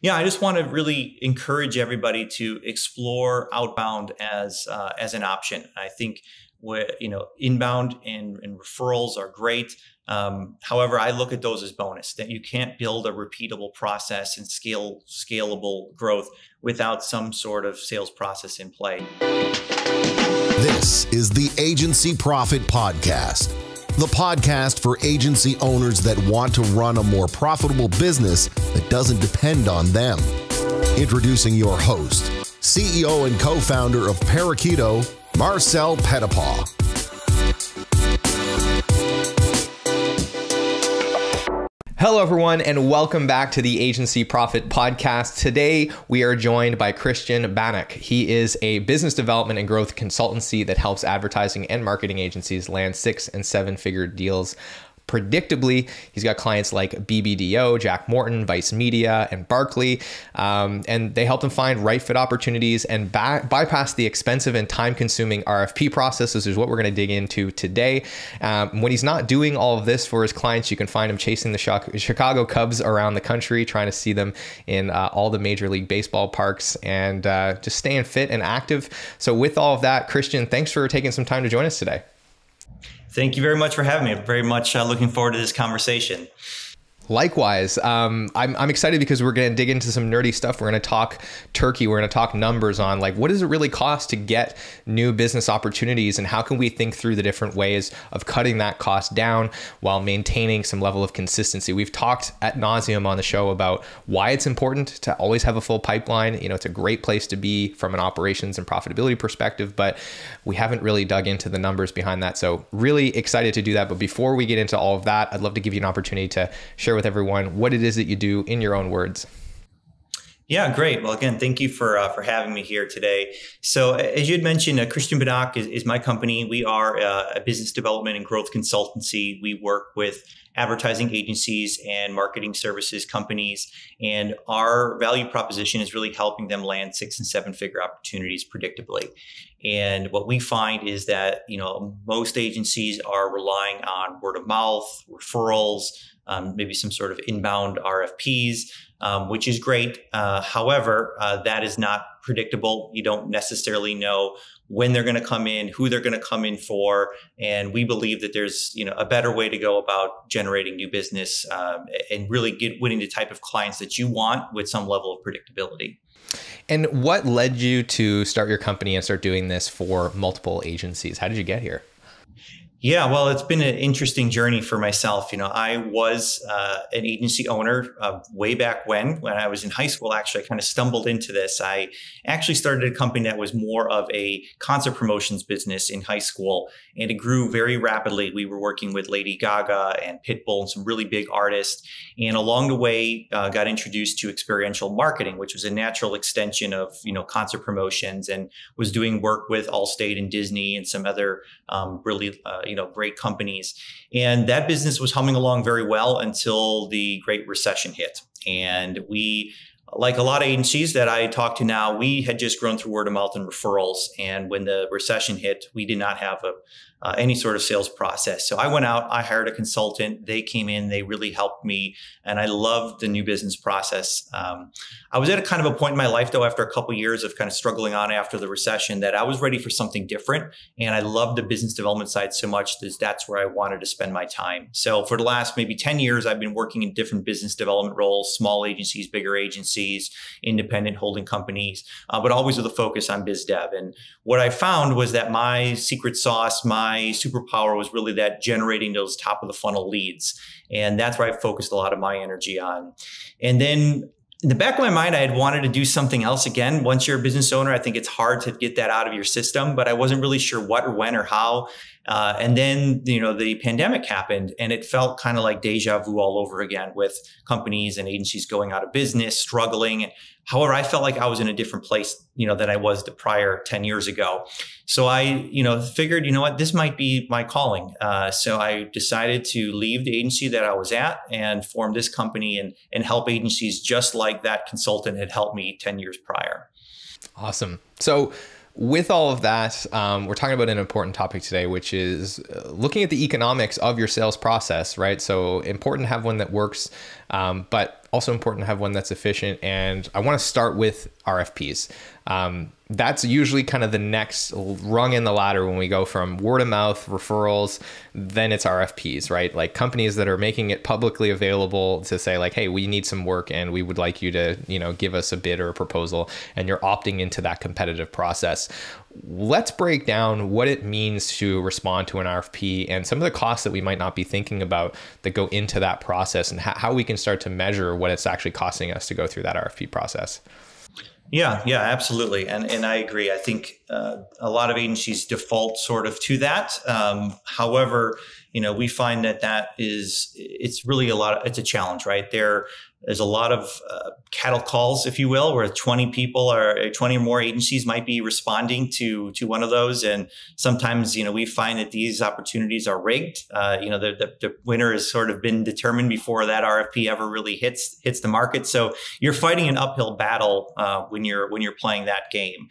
Yeah, I just want to really encourage everybody to explore outbound as an option. I think inbound and referrals are great. However, I look at those as bonus. That you can't build a repeatable process and scalable growth without some sort of sales process in play. This is the Agency Profit Podcast, the podcast for agency owners that want to run a more profitable business that doesn't depend on them. Introducing your host, CEO and co-founder of Parakeeto, Marcel Pettipaw. Hello, everyone, and welcome back to the Agency Profit Podcast. Today, we are joined by Christian Banach. He is a business development and growth consultancy that helps advertising and marketing agencies land 6- and 7-figure deals predictably. He's got clients like BBDO, Jack Morton, Vice Media, and Barkley, and they help them find right fit opportunities and bypass the expensive and time-consuming RFP process. This is what we're going to dig into today. When he's not doing all of this for his clients, you can find him chasing the Chicago Cubs around the country, trying to see them in all the Major League Baseball parks and just staying fit and active. So with all of that, Christian, thanks for taking some time to join us today. Thank you very much for having me. I'm very much looking forward to this conversation. Likewise, I'm excited because we're going to dig into some nerdy stuff. We're going to talk turkey. We're going to talk numbers on like, what does it really cost to get new business opportunities, and how can we think through the different ways of cutting that cost down while maintaining some level of consistency. We've talked ad nauseum on the show about why it's important to always have a full pipeline. You know, it's a great place to be from an operations and profitability perspective, but we haven't really dug into the numbers behind that. So really excited to do that. But before we get into all of that, I'd love to give you an opportunity to share with everyone what it is that you do in your own words. Yeah, great. Well, again, thank you for having me here today. So as you had mentioned, Christian Banach is my company. We are a business development and growth consultancy. We work with advertising agencies and marketing services companies. And our value proposition is really helping them land 6- and 7-figure opportunities predictably. And what we find is that, most agencies are relying on word of mouth, referrals, maybe some sort of inbound RFPs, which is great. However, that is not predictable. You don't necessarily know when they're going to come in, who they're going to come in for. And we believe that there's, a better way to go about generating new business and really winning the type of clients that you want with some level of predictability. And what led you to start your company and start doing this for multiple agencies? How did you get here? Yeah, well, it's been an interesting journey for myself. I was an agency owner way back when I was in high school. Actually, I kind of stumbled into this. I actually started a company that was more of a concert promotions business in high school, and it grew very rapidly. We were working with Lady Gaga and Pitbull and some really big artists. And along the way, got introduced to experiential marketing, which was a natural extension of, concert promotions, and was doing work with Allstate and Disney and some other really great companies. And that business was humming along very well until the Great Recession hit. And we, like a lot of agencies that I talk to now, we had just grown through word of mouth and referrals. And when the recession hit, we did not have any sort of sales process. So I went out, I hired a consultant. They came in, they really helped me, and I loved the new business process. I was at a kind of a point in my life, though, after a couple of years of kind of struggling on after the recession, that I was ready for something different. And I loved the business development side so much that that's where I wanted to spend my time. So for the last maybe 10 years, I've been working in different business development roles, small agencies, bigger agencies, independent holding companies, but always with a focus on biz dev. And what I found was that my secret sauce, my superpower was really that generating those top of the funnel leads. And that's where I focused a lot of my energy on. And then in the back of my mind, I had wanted to do something else again. Once you're a business owner, I think it's hard to get that out of your system, but I wasn't really sure what or when or how. And then, the pandemic happened, and it felt kind of like deja vu all over again, with companies and agencies going out of business, struggling. However, I felt like I was in a different place, than I was the prior 10 years ago. So I, figured, what, this might be my calling. So I decided to leave the agency that I was at and form this company and help agencies just like that consultant had helped me 10 years prior. Awesome. So with all of that, we're talking about an important topic today, which is looking at the economics of your sales process, right? So important to have one that works. But also important to have one that's efficient. And I want to start with RFPs. That's usually kind of the next rung in the ladder when we go from word of mouth referrals, then it's RFPs, right? Like companies that are making it publicly available to say like, hey, we need some work and we would like you to, give us a bid or a proposal, and you're opting into that competitive process. Let's break down what it means to respond to an RFP and some of the costs that we might not be thinking about that go into that process, and how we can start to measure what it's actually costing us to go through that RFP process. Yeah, absolutely. And I agree. I think a lot of agencies default sort of to that. However, we find it's really it's a challenge, right? There's a lot of cattle calls, if you will, where 20 or more agencies might be responding to one of those. And sometimes, we find that these opportunities are rigged. The winner has sort of been determined before that RFP ever really hits the market. So you're fighting an uphill battle when you're playing that game.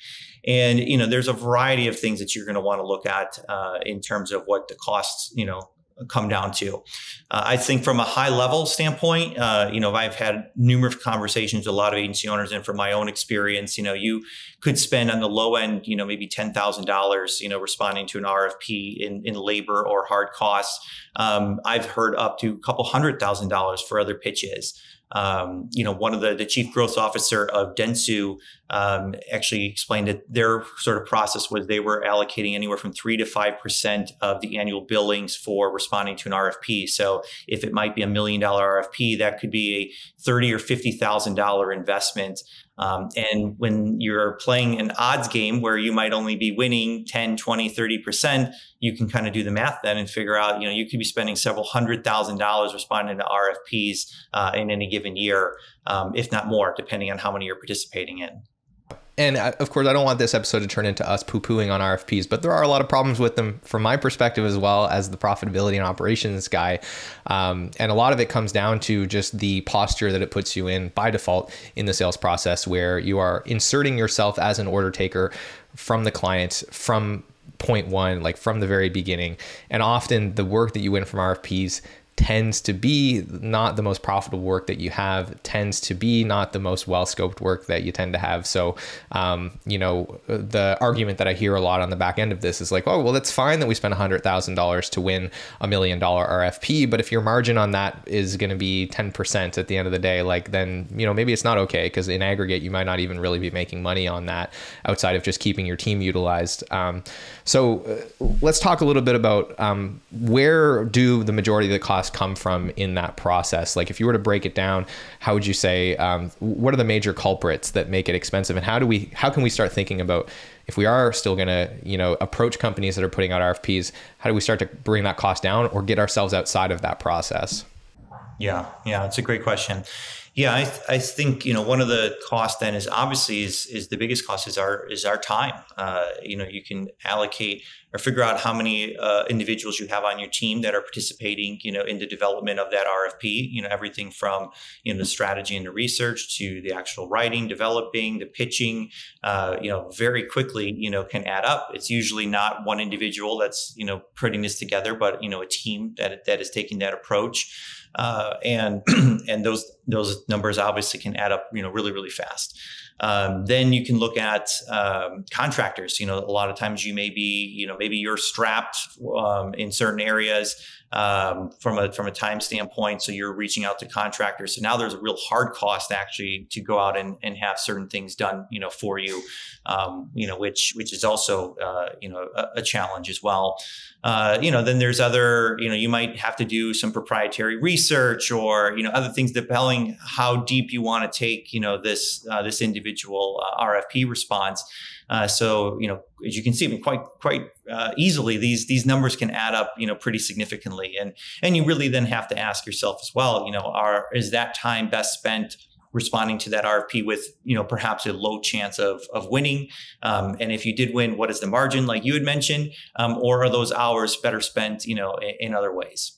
And, there's a variety of things that you're going to want to look at in terms of what the costs, come down to. I think from a high level standpoint, I've had numerous conversations with a lot of agency owners, and from my own experience, you could spend on the low end, maybe $10,000, responding to an RFP in labor or hard costs. I've heard up to a couple $100,000 for other pitches. One of the chief growth officer of Dentsu actually explained that their sort of process was they were allocating anywhere from 3 to 5% of the annual billings for responding to an RFP. So if it might be $1 million RFP, that could be a $30,000 or $50,000 investment. And when you're playing an odds game where you might only be winning 10, 20, 30%, you can kind of do the math then and figure out, you could be spending several $100,000 responding to RFPs in any given year, if not more, depending on how many you're participating in. And of course, I don't want this episode to turn into us poo-pooing on RFPs, but there are a lot of problems with them from my perspective as well as the profitability and operations guy. And a lot of it comes down to just the posture that it puts you in by default in the sales process, where you are inserting yourself as an order taker from the client from point one, like from the very beginning. And often the work that you win from RFPs tends to be not the most profitable work that you have, tends to be not the most well-scoped work that you tend to have. So, the argument that I hear a lot on the back end of this is like, oh, well, that's fine that we spent $100,000 to win $1 million RFP, but if your margin on that is going to be 10% at the end of the day, like then, maybe it's not okay, because in aggregate, you might not even really be making money on that outside of just keeping your team utilized. So let's talk a little bit about where do the majority of the costs come from in that process? Like if you were to break it down, how would you say, what are the major culprits that make it expensive? And how can we start thinking about, if we are still going to, approach companies that are putting out RFPs, how do we start to bring that cost down or get ourselves outside of that process? Yeah, it's a great question. Yeah, I think, one of the costs then is obviously is the biggest cost is our time. You can allocate or figure out how many individuals you have on your team that are participating, in the development of that RFP, everything from, the strategy and the research to the actual writing, developing, the pitching, very quickly, can add up. It's usually not one individual that's, putting this together, but, a team that is taking that approach. And those numbers obviously can add up, really, really fast. Then you can look at contractors. A lot of times you may be, maybe you're strapped in certain areas from a time standpoint. So you're reaching out to contractors. So now there's a real hard cost actually to go out and have certain things done, for you, which is also, a challenge as well. Then there's other, you might have to do some proprietary research or, other things depending how deep you want to take, this individual RFP response. So, as you can see, quite easily, these numbers can add up, pretty significantly. And you really then have to ask yourself as well, is that time best spent responding to that RFP with, perhaps a low chance of winning? And if you did win, what is the margin, like you had mentioned? Or are those hours better spent, in other ways?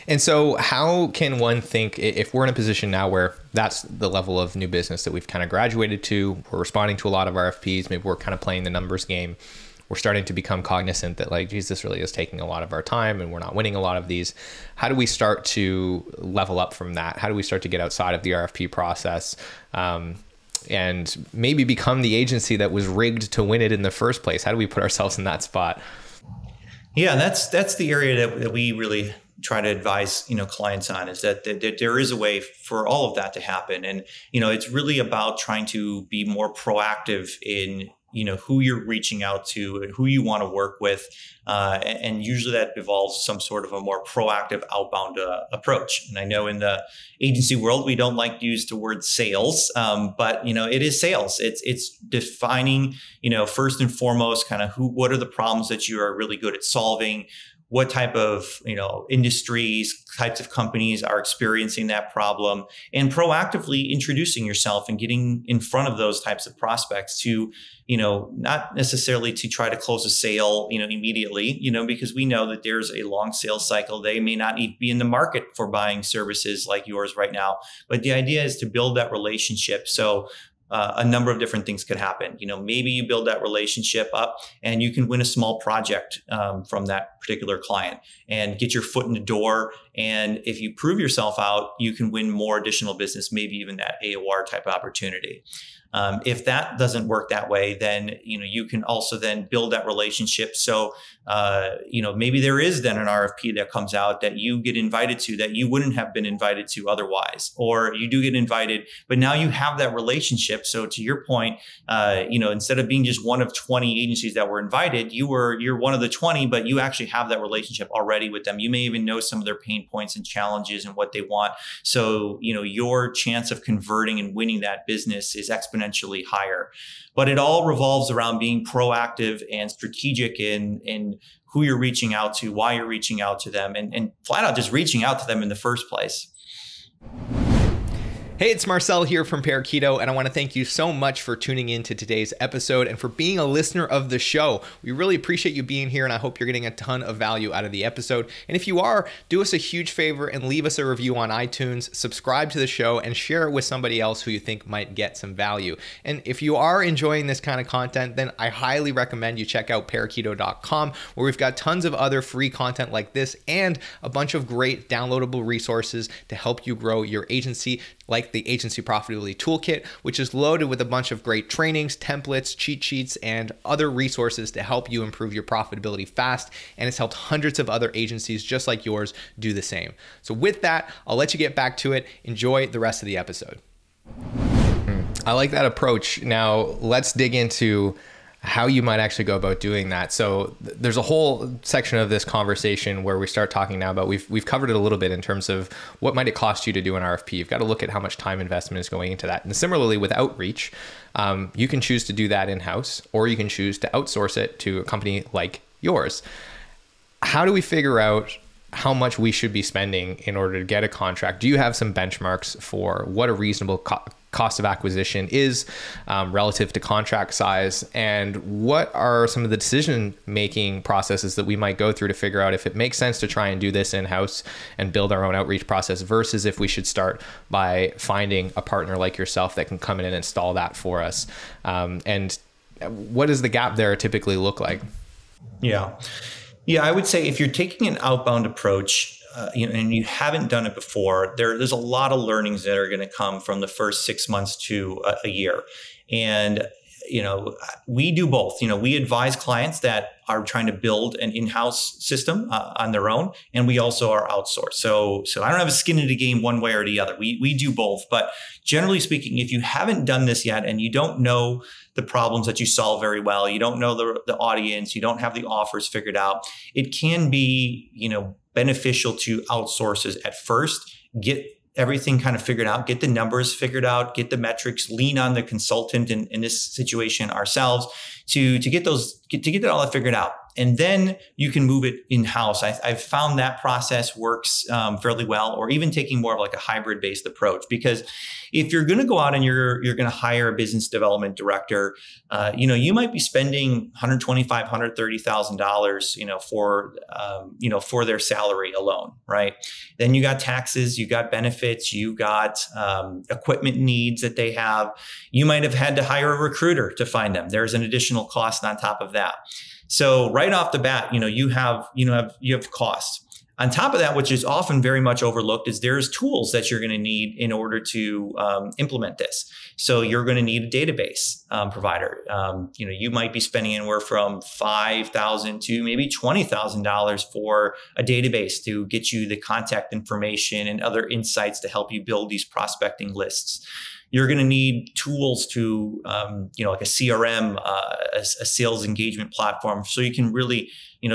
And so how can one think, if we're in a position now where that's the level of new business that we've kind of graduated to, we're responding to a lot of RFPs, maybe we're kind of playing the numbers game, we're starting to become cognizant that like, geez, this really is taking a lot of our time and we're not winning a lot of these. How do we start to level up from that? How do we start to get outside of the RFP process and maybe become the agency that was rigged to win it in the first place? How do we put ourselves in that spot? Yeah, that's the area that we really try to advise, clients on, is that there is a way for all of that to happen. And, it's really about trying to be more proactive in, who you're reaching out to and who you want to work with. And usually that involves some sort of a more proactive outbound approach. And I know in the agency world, we don't like to use the word sales, but it is sales. It's defining, first and foremost, kind of what are the problems that you are really good at solving. What type of, industries, types of companies are experiencing that problem, and proactively introducing yourself and getting in front of those types of prospects to, not necessarily to try to close a sale, immediately, because we know that there's a long sales cycle. They may not even be in the market for buying services like yours right now, but the idea is to build that relationship. So a number of different things could happen. Maybe you build that relationship up and you can win a small project from that particular client and get your foot in the door. And if you prove yourself out, you can win more additional business, maybe even that AOR type opportunity. If that doesn't work that way, then, you can also then build that relationship. So, maybe there is then an RFP that comes out that you get invited to that you wouldn't have been invited to otherwise, or you do get invited, but now you have that relationship. So to your point, instead of being just one of 20 agencies that were invited, you're one of the 20, but you actually have that relationship already with them. You may even know some of their pain points and challenges and what they want. So, your chance of converting and winning that business is exponentially higher. But it all revolves around being proactive and strategic in who you're reaching out to, why you're reaching out to them, and flat out just reaching out to them in the first place. Hey, it's Marcel here from Parakeeto, and I want to thank you so much for tuning in to today's episode and for being a listener of the show. We really appreciate you being here, and I hope you're getting a ton of value out of the episode. And if you are, do us a huge favor and leave us a review on iTunes, subscribe to the show, and share it with somebody else who you think might get some value. And if you are enjoying this kind of content, then I highly recommend you check out Parakeeto.com, where we've got tons of other free content like this and a bunch of great downloadable resources to help you grow your agency, like the Agency Profitability Toolkit, which is loaded with a bunch of great trainings, templates, cheat sheets, and other resources to help you improve your profitability fast. And it's helped hundreds of other agencies just like yours do the same. So with that, I'll let you get back to it. Enjoy the rest of the episode. I like that approach. Now let's dig into how you might actually go about doing that. So there's a whole section of this conversation where we start talking now about, we've covered it a little bit in terms of what might it cost you to do an RFP. You've got to look at how much time investment is going into that. And similarly with outreach, you can choose to do that in-house, or you can choose to outsource it to a company like yours. How do we figure out how much we should be spending in order to get a contract? Do you have some benchmarks for what a reasonable cost of acquisition is relative to contract size? And what are some of the decision-making processes that we might go through to figure out if it makes sense to try and do this in-house and build our own outreach process versus if we should start by finding a partner like yourself that can come in and install that for us? And what does the gap there typically look like? Yeah, I would say if you're taking an outbound approach, and you haven't done it before, there's a lot of learnings that are going to come from the first 6 months to a year. And, we do both. We advise clients that are trying to build an in-house system on their own, and we also are outsourced. So I don't have a skin in the game one way or the other. We do both. But generally speaking, if you haven't done this yet and you don't know the problems that you solve very well, you don't know the audience, you don't have the offers figured out, it can be, beneficial to outsource at first, get everything kind of figured out, get the numbers figured out, get the metrics, lean on the consultant in this situation ourselves to get all that figured out. And then you can move it in-house. I've found that process works fairly well, or even taking more of like a hybrid-based approach. Because if you're going to go out and you're going to hire a business development director, you might be spending $125,000, $130,000, for their salary alone, right? Then you got taxes, you got benefits, you got equipment needs that they have. You might have had to hire a recruiter to find them. There's an additional cost on top of that. So right off the bat, you have costs. On top of that, which is often very much overlooked, is there's tools that you're going to need in order to implement this. So you're going to need a database provider. You might be spending anywhere from $5,000 to maybe $20,000 for a database to get you the contact information and other insights to help you build these prospecting lists. You're going to need tools to, like a CRM, a sales engagement platform, so you can really,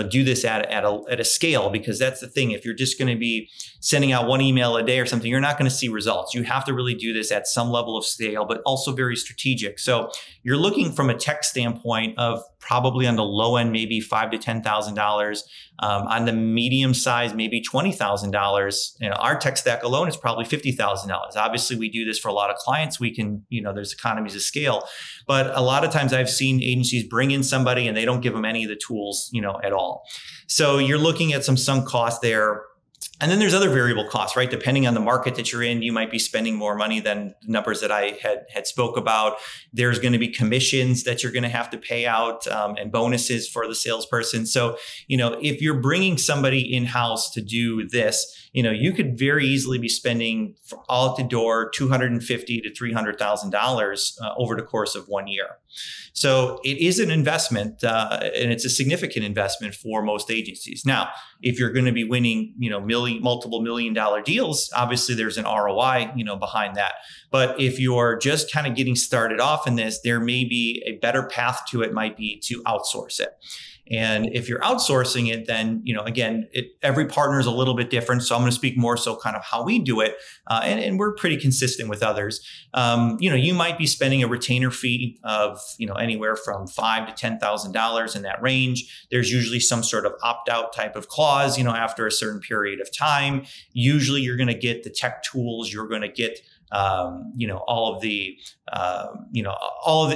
do this at a scale, because that's the thing. If you're just going to be sending out one email a day or something, you're not going to see results. You have to really do this at some level of scale, but also very strategic. So you're looking from a tech standpoint of probably on the low end, maybe $5,000 to $10,000. On the medium size, maybe $20,000. Our tech stack alone is probably $50,000. Obviously, we do this for a lot of clients. We can, there's economies of scale, but a lot of times I've seen agencies bring in somebody and they don't give them any of the tools, at all. So you're looking at some sunk cost there. And then there's other variable costs, right? Depending on the market that you're in, you might be spending more money than the numbers that I had spoke about. There's going to be commissions that you're going to have to pay out and bonuses for the salesperson. So, if you're bringing somebody in-house to do this, you could very easily be spending all at the door $250,000 to $300,000 over the course of 1 year. So it is an investment, and it's a significant investment for most agencies. Now, if you're going to be winning, multiple $1 million deals, obviously there's an ROI, behind that. But if you're just kind of getting started off in this, there may be a better path to it, might be to outsource it. And if you're outsourcing it, then, again, every partner is a little bit different. So I'm going to speak more so kind of how we do it. And we're pretty consistent with others. You might be spending a retainer fee of, anywhere from $5,000 to $10,000 in that range. There's usually some sort of opt-out type of clause, after a certain period of time. Usually you're going to get the tech tools, you're going to get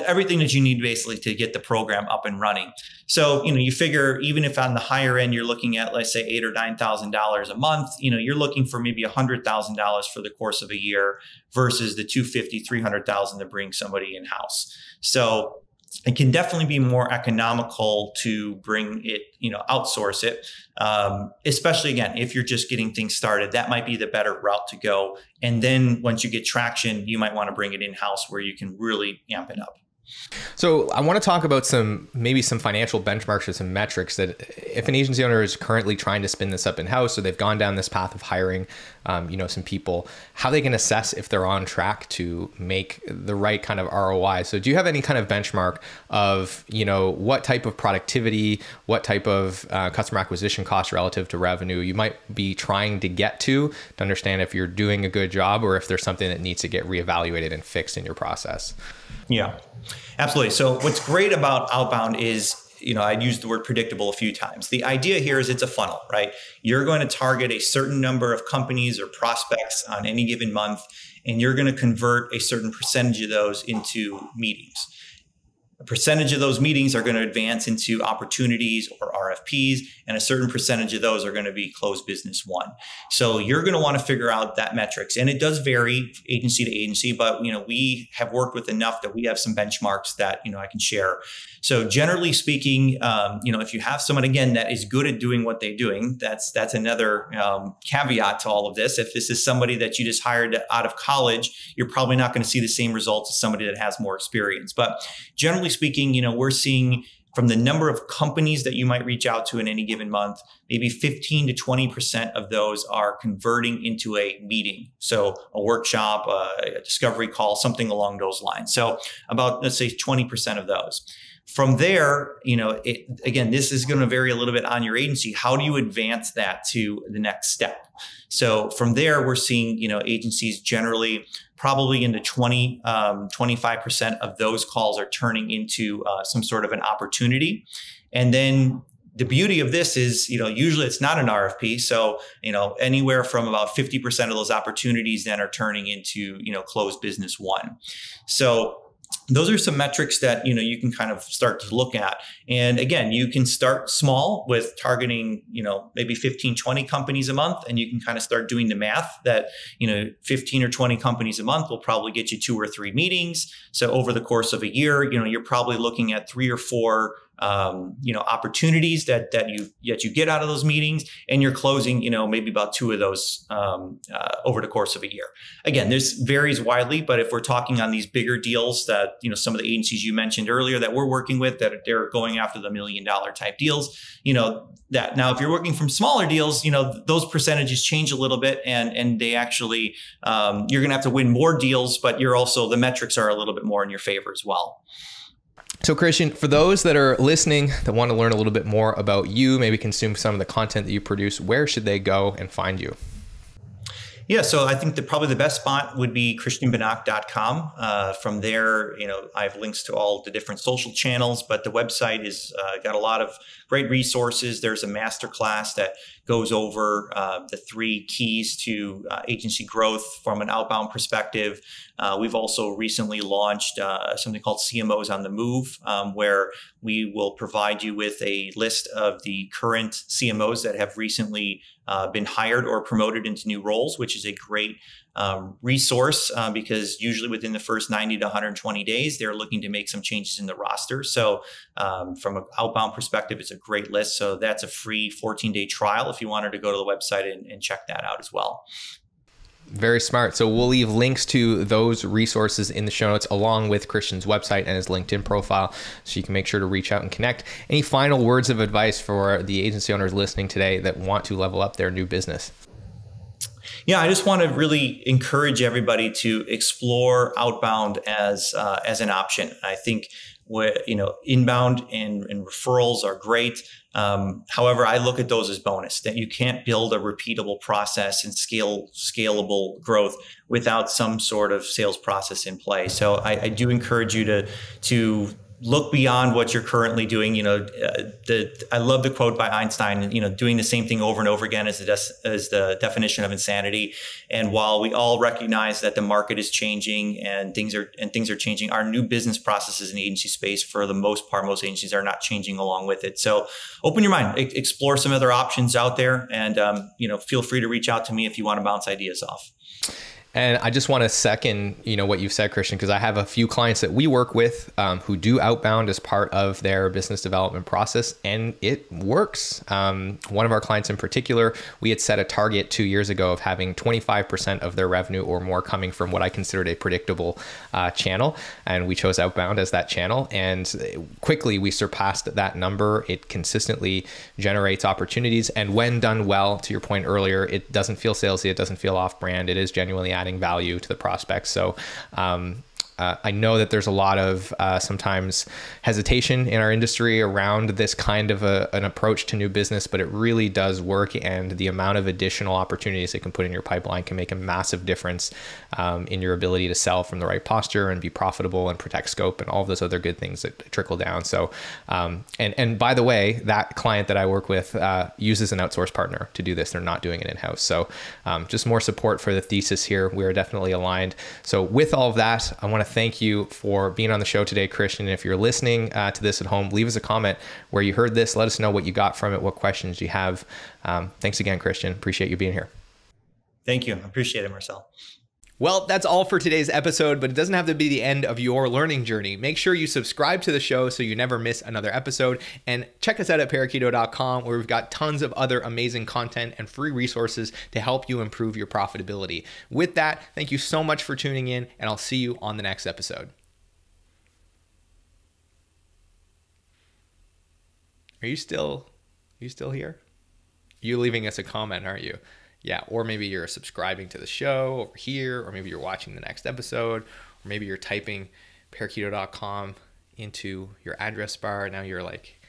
everything that you need basically to get the program up and running. So, you figure even if on the higher end, you're looking at, let's say $8,000 or $9,000 a month, you're looking for maybe $100,000 for the course of a year versus the $250,000, $300,000 to bring somebody in-house. So it can definitely be more economical to bring it, outsource it. Especially again, if you're just getting things started, that might be the better route to go. And then once you get traction, you might want to bring it in-house where you can really amp it up. So I want to talk about some financial benchmarks or some metrics that if an agency owner is currently trying to spin this up in-house, so they've gone down this path of hiring, some people, how they can assess if they're on track to make the right kind of ROI. So do you have any kind of benchmark of, what type of productivity, what type of customer acquisition cost relative to revenue you might be trying to get to understand if you're doing a good job or if there's something that needs to get reevaluated and fixed in your process? Yeah, absolutely. So what's great about outbound is, I'd used the word predictable a few times. The idea here is it's a funnel, right? You're going to target a certain number of companies or prospects on any given month, and you're going to convert a certain percentage of those into meetings. A percentage of those meetings are going to advance into opportunities or RFPs, and a certain percentage of those are going to be closed business won. So you're going to want to figure out that metrics, and it does vary agency to agency, but we have worked with enough that we have some benchmarks that I can share. So generally speaking, if you have someone again that is good at doing what they're doing, that's another caveat to all of this. If this is somebody that you just hired out of college, you're probably not going to see the same results as somebody that has more experience. But generally speaking, we're seeing from the number of companies that you might reach out to in any given month, maybe 15 to 20% of those are converting into a meeting. So a workshop, a discovery call, something along those lines. So about, let's say 20% of those. From there, again, this is going to vary a little bit on your agency. How do you advance that to the next step? So from there, we're seeing, agencies generally probably into 25% of those calls are turning into some sort of an opportunity. And then the beauty of this is, usually it's not an RFP. So, anywhere from about 50% of those opportunities then are turning into, closed business won. So those are some metrics that, you can kind of start to look at. And again, you can start small with targeting, maybe 15, 20 companies a month, and you can kind of start doing the math that, 15 or 20 companies a month will probably get you 2 or 3 meetings. So over the course of a year, you're probably looking at 3 or 4 opportunities that you get out of those meetings, and you're closing, maybe about 2 of those over the course of a year. Again, this varies widely, but if we're talking on these bigger deals that, some of the agencies you mentioned earlier that we're working with, that they're going after the $1 million type deals, that now if you're working from smaller deals, those percentages change a little bit, and they actually, you're going to have to win more deals, but the metrics are a little bit more in your favor as well. So Christian, for those that are listening that want to learn a little bit more about you, maybe consume some of the content that you produce, where should they go and find you? Yeah, so I think that probably the best spot would be christianbanach.com. From there, I have links to all the different social channels, but the website is got a lot of great resources. There's a masterclass that goes over the 3 keys to agency growth from an outbound perspective. We've also recently launched something called CMOs on the Move, where we will provide you with a list of the current CMOs that have recently been hired or promoted into new roles, which is a great resource because usually within the first 90 to 120 days, they're looking to make some changes in the roster. So from an outbound perspective, it's a great list. So that's a free 14-day trial if you wanted to go to the website and check that out as well. Very smart. So we'll leave links to those resources in the show notes along with Christian's website and his LinkedIn profile, so you can make sure to reach out and connect. Any final words of advice for the agency owners listening today that want to level up their new business? Yeah, I just want to really encourage everybody to explore outbound as an option. I think inbound and referrals are great. However, I look at those as bonus, that you can't build a repeatable process and scalable growth without some sort of sales process in place. So I do encourage you to look beyond what you're currently doing. I love the quote by Einstein, doing the same thing over and over again is the definition of insanity. And while we all recognize that the market is changing and things are changing, our new business processes in the agency space, for the most part, most agencies are not changing along with it. So open your mind, explore some other options out there, and feel free to reach out to me if you want to bounce ideas off. And I just want to second, what you've said, Christian, because I have a few clients that we work with who do outbound as part of their business development process, and it works. One of our clients in particular, we had set a target 2 years ago of having 25% of their revenue or more coming from what I considered a predictable channel, and we chose outbound as that channel. And quickly, we surpassed that number. It consistently generates opportunities, and when done well, to your point earlier, it doesn't feel salesy, it doesn't feel off-brand. It is genuinely adding value to the prospects. So I know that there's a lot of sometimes hesitation in our industry around this kind of an approach to new business, but it really does work, and the amount of additional opportunities it can put in your pipeline can make a massive difference in your ability to sell from the right posture and be profitable and protect scope and all of those other good things that trickle down. So, and by the way, that client that I work with uses an outsourced partner to do this. They're not doing it in-house. So just more support for the thesis here. We are definitely aligned. So with all of that, I want to thank you for being on the show today, Christian. If you're listening to this at home, leave us a comment where you heard this. Let us know what you got from it, what questions you have. Thanks again, Christian. Appreciate you being here. Thank you. I appreciate it, Marcel. Well, that's all for today's episode, but it doesn't have to be the end of your learning journey. Make sure you subscribe to the show so you never miss another episode, and check us out at Parakeeto.com, where we've got tons of other amazing content and free resources to help you improve your profitability. With that, thank you so much for tuning in, and I'll see you on the next episode. Are you still here? You're leaving us a comment, aren't you? Yeah, or maybe you're subscribing to the show over here, or maybe you're watching the next episode, or maybe you're typing parakeeto.com into your address bar. Now you're like